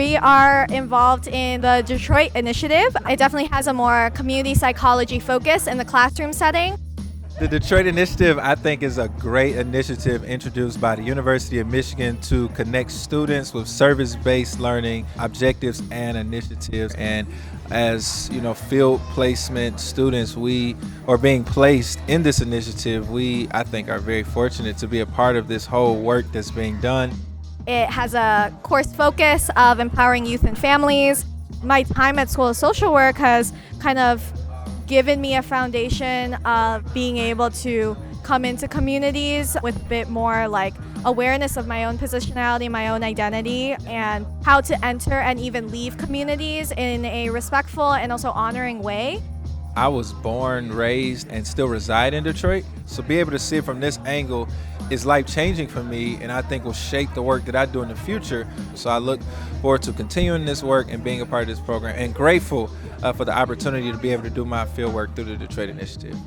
We are involved in the Detroit Initiative. It definitely has a more community psychology focus in the classroom setting. The Detroit Initiative, I think, is a great initiative introduced by the University of Michigan to connect students with service-based learning objectives and initiatives. And as field placement students, we are being placed in this initiative. We, I think, are very fortunate to be a part of this whole work that's being done. It has a course focus of empowering youth and families. My time at School of Social Work has kind of given me a foundation of being able to come into communities with a bit more like awareness of my own positionality, my own identity, and how to enter and even leave communities in a respectful and also honoring way. I was born, raised, and still reside in Detroit, so be able to see it from this angle is life-changing for me, and I think will shape the work that I do in the future. So I look forward to continuing this work and being a part of this program, and grateful for the opportunity to be able to do my field work through the Detroit Initiative.